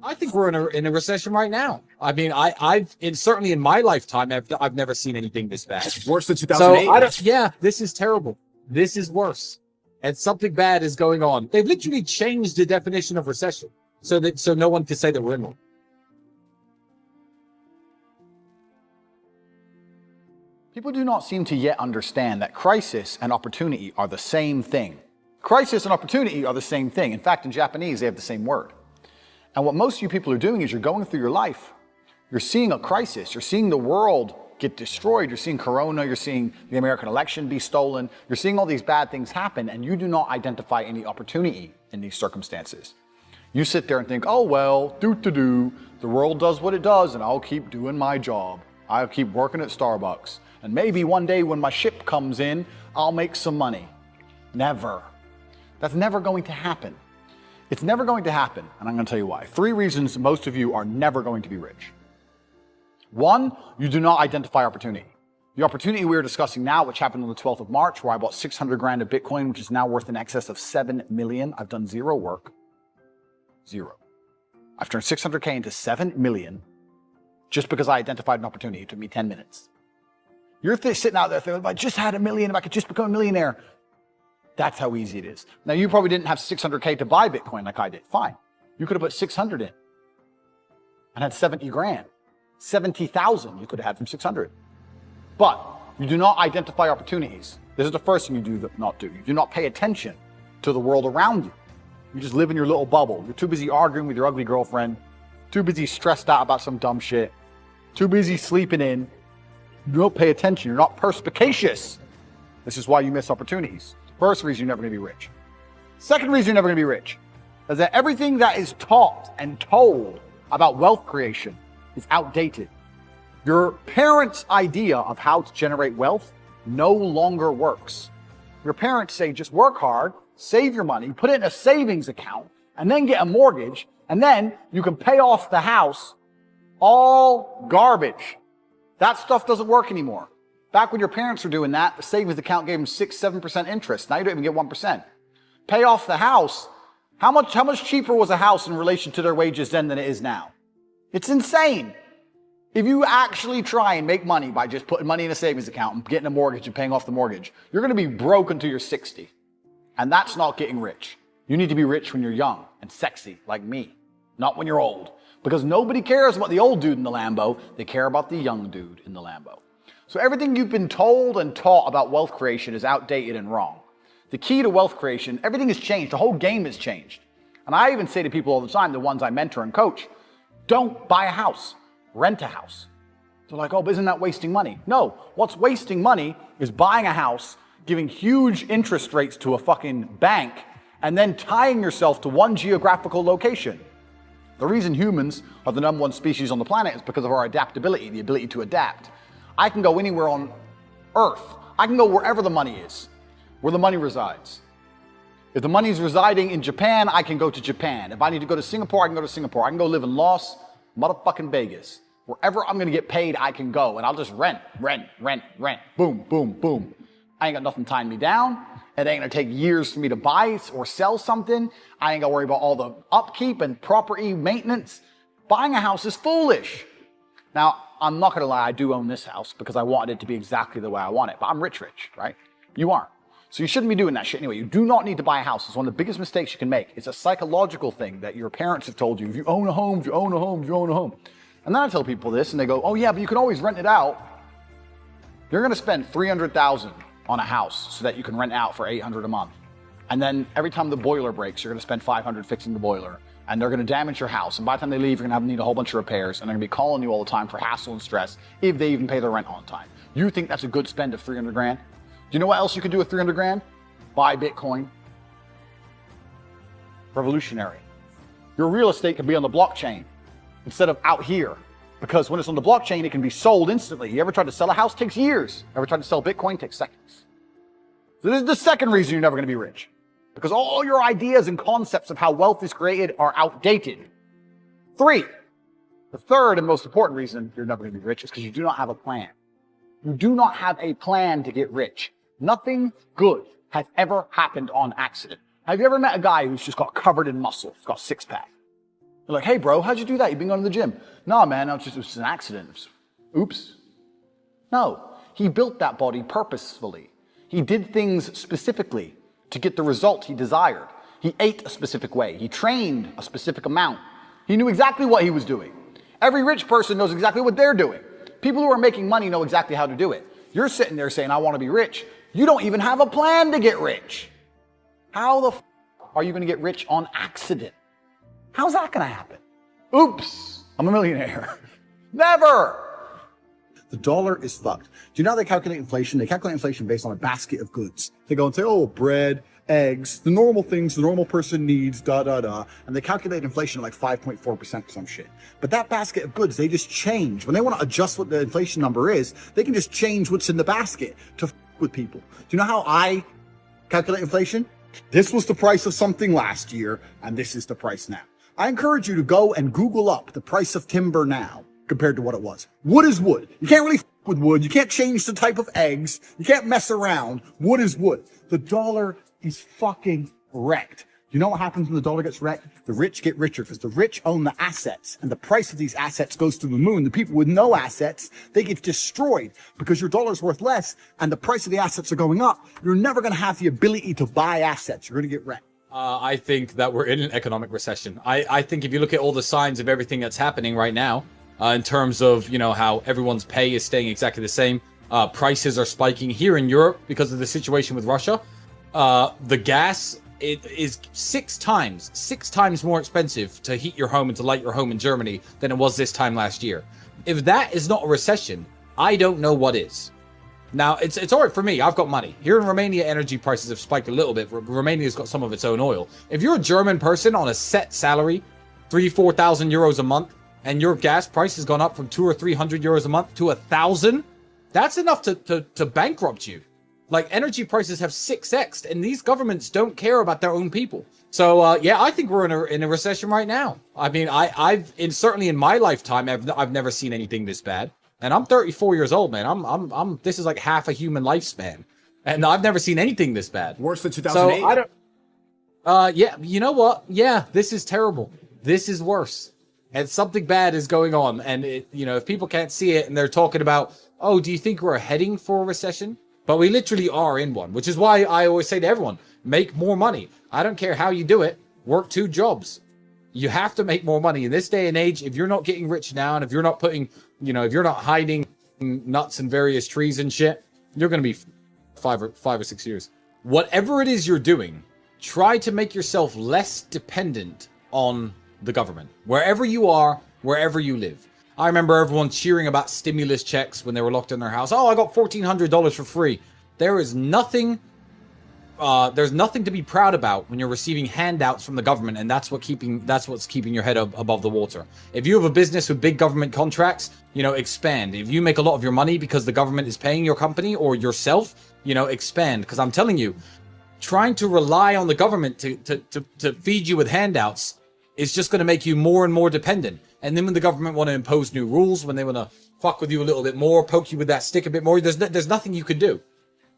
I think we're in a recession right now. I mean, certainly in my lifetime, I've never seen anything this bad. Worse than 2008. So yeah, this is terrible. This is worse, and something bad is going on. They've literally changed the definition of recession so no one can say that we're in one. People do not seem to yet understand that crisis and opportunity are the same thing. Crisis and opportunity are the same thing. In fact, in Japanese, they have the same word. And what most of you people are doing is you're going through your life. You're seeing a crisis. You're seeing the world get destroyed. You're seeing Corona. You're seeing the American election be stolen. You're seeing all these bad things happen, and you do not identify any opportunity in these circumstances. You sit there and think, oh, well, the world does what it does, and I'll keep doing my job. I'll keep working at Starbucks. And maybe one day when my ship comes in, I'll make some money. Never. That's never going to happen. It's never going to happen, and I'm going to tell you why. 3 reasons most of you are never going to be rich. 1, you do not identify opportunity. The opportunity we are discussing now, which happened on the 12th of March, where I bought 600 grand of Bitcoin, which is now worth in excess of 7 million. I've done 0 work. 0. I've turned 600K into 7 million just because I identified an opportunity. It took me 10 minutes. You're sitting out there thinking, if I just had $1 million, if I could just become a millionaire. That's how easy it is. Now, you probably didn't have 600K to buy Bitcoin like I did. Fine. You could have put 600 in and had 70 grand. 70,000 you could have had from 600. But you do not identify opportunities. This is the first thing you do not do. You do not pay attention to the world around you. You just live in your little bubble. You're too busy arguing with your ugly girlfriend, too busy stressed out about some dumb shit, too busy sleeping in. You don't pay attention. You're not perspicacious. This is why you miss opportunities. First reason you're never going to be rich. Second reason you're never going to be rich is that everything that is taught and told about wealth creation is outdated. Your parents' idea of how to generate wealth no longer works. Your parents say just work hard, save your money, put it in a savings account, and then get a mortgage, and then you can pay off the house. All garbage. That stuff doesn't work anymore. Back when your parents were doing that, the savings account gave them 6-7% interest. Now you don't even get 1%. Pay off the house. How much cheaper was a house in relation to their wages then than it is now? It's insane. If you actually try and make money by just putting money in a savings account and getting a mortgage and paying off the mortgage, you're going to be broke until you're 60. And that's not getting rich. You need to be rich when you're young and sexy like me, not when you're old. Because nobody cares about the old dude in the Lambo. They care about the young dude in the Lambo. So everything you've been told and taught about wealth creation is outdated and wrong. The key to wealth creation, everything has changed. The whole game has changed. And I even say to people all the time, the ones I mentor and coach, don't buy a house, rent a house. They're like, oh, but isn't that wasting money? No, what's wasting money is buying a house, giving huge interest rates to a fucking bank, and then tying yourself to one geographical location. The reason humans are the #1 species on the planet is because of our adaptability, the ability to adapt. I can go anywhere on Earth. I can go wherever the money is, where the money resides. If the money's residing in Japan, I can go to Japan. If I need to go to Singapore, I can go to Singapore. I can go live in Las motherfucking Vegas. Wherever I'm gonna get paid, I can go, and I'll just rent. Boom, boom, boom. I ain't got nothing tying me down. It ain't gonna take years for me to buy or sell something. I ain't gotta worry about all the upkeep and property maintenance. Buying a house is foolish. Now, I'm not gonna lie, I do own this house because I wanted it to be exactly the way I want it, but I'm rich, right? You aren't. So you shouldn't be doing that shit anyway. You do not need to buy a house. It's one of the biggest mistakes you can make. It's a psychological thing that your parents have told you. If you own a home, if you own a home, if you own a home. And then I tell people this and they go, oh yeah, but you can always rent it out. You're gonna spend $300,000 on a house so that you can rent out for $800 a month. And then every time the boiler breaks, you're gonna spend $500 fixing the boiler. And they're gonna damage your house. And by the time they leave, you're gonna need a whole bunch of repairs. And they're gonna be calling you all the time for hassle and stress if they even pay their rent on time. You think that's a good spend of 300 grand? Do you know what else you could do with 300 grand? Buy Bitcoin. Revolutionary. Your real estate can be on the blockchain instead of out here. Because when it's on the blockchain, it can be sold instantly. You ever tried to sell a house? It takes years. Ever tried to sell Bitcoin? It takes seconds. So this is the second reason you're never going to be rich. Because all your ideas and concepts of how wealth is created are outdated. 3, the third and most important reason you're never going to be rich is because you do not have a plan. You do not have a plan to get rich. Nothing good has ever happened on accident. Have you ever met a guy who's just got covered in muscle? He's got a 6-pack. They're like, hey, bro, how'd you do that? You been going to the gym? Nah, man, it was just an accident. Oops. No, he built that body purposefully. He did things specifically to get the result he desired. He ate a specific way. He trained a specific amount. He knew exactly what he was doing. Every rich person knows exactly what they're doing. People who are making money know exactly how to do it. You're sitting there saying, I want to be rich. You don't even have a plan to get rich. How the f are you going to get rich on accident? How's that going to happen? Oops, I'm a millionaire. Never. The dollar is fucked. Do you know how they calculate inflation? They calculate inflation based on a basket of goods. They go and say, oh, bread, eggs, the normal things the normal person needs, and they calculate inflation at like 5.4% or some shit. But that basket of goods, they just change. When they want to adjust what the inflation number is, they can just change what's in the basket to f with people. Do you know how I calculate inflation? This was the price of something last year, and this is the price now. I encourage you to go and Google up the price of timber now compared to what it was. Wood is wood. You can't really f with wood. You can't change the type of eggs. You can't mess around. Wood is wood. The dollar is fucking wrecked. You know what happens when the dollar gets wrecked? The rich get richer because the rich own the assets, and the price of these assets goes to the moon. The people with no assets, they get destroyed because your dollar's worth less and the price of the assets are going up. You're never going to have the ability to buy assets. You're going to get wrecked. I think that we're in an economic recession. I think if you look at all the signs of everything that's happening right now, in terms of, you know, how everyone's pay is staying exactly the same, prices are spiking here in Europe because of the situation with Russia. The gas, it is six times more expensive to heat your home and to light your home in Germany than it was this time last year. If that is not a recession, I don't know what is. Now, it's all right for me. I've got money. Here in Romania, energy prices have spiked a little bit. Romania's got some of its own oil. If you're a German person on a set salary, 3,000-4,000 euros a month, and your gas price has gone up from 200 or 300 euros a month to 1,000, that's enough to bankrupt you. Like, energy prices have 6x'd, and these governments don't care about their own people. So, yeah, I think we're in a recession right now. I mean, certainly in my lifetime, I've never seen anything this bad. And I'm 34 years old, man. This is like half a human lifespan, and I've never seen anything this bad. Worse than 2008. So I don't. Yeah, you know what? Yeah, this is terrible. This is worse, and something bad is going on. And if people can't see it, and they're talking about, oh, do you think we're heading for a recession? But we literally are in one, which is why I always say to everyone, make more money. I don't care how you do it. Work 2 jobs. You have to make more money in this day and age. If you're not getting rich now, and if you're not putting, if you're not hiding nuts in various trees and shit, you're going to be 5 or 6 years. Whatever it is you're doing, try to make yourself less dependent on the government. Wherever you are, wherever you live. I remember everyone cheering about stimulus checks when they were locked in their house. Oh, I got $1,400 for free. There is nothing. There's nothing to be proud about when you're receiving handouts from the government, and that's what's keeping your head above the water. If you have a business with big government contracts, expand. If you make a lot of your money because the government is paying your company or yourself, expand. Because I'm telling you, trying to rely on the government to feed you with handouts is just going to make you more and more dependent. And then when the government want to impose new rules, when they want to fuck with you a little bit more, poke you with that stick a bit more, there's nothing you can do.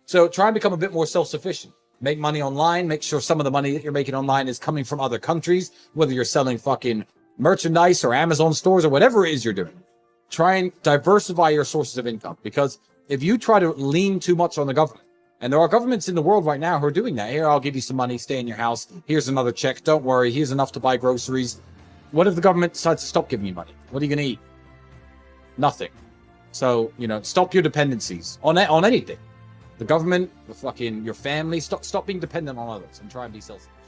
So try and become a bit more self-sufficient. Make money online. Make sure some of the money that you're making online is coming from other countries, whether you're selling fucking merchandise or Amazon stores or whatever it is you're doing. Try and diversify your sources of income, because if you try to lean too much on the government, and there are governments in the world right now who are doing that. Here, I'll give you some money, stay in your house. Here's another check. Don't worry. Here's enough to buy groceries. What if the government decides to stop giving you money? What are you going to eat? Nothing. So, stop your dependencies on anything. The government, your family, stop being dependent on others and try and be self-sufficient.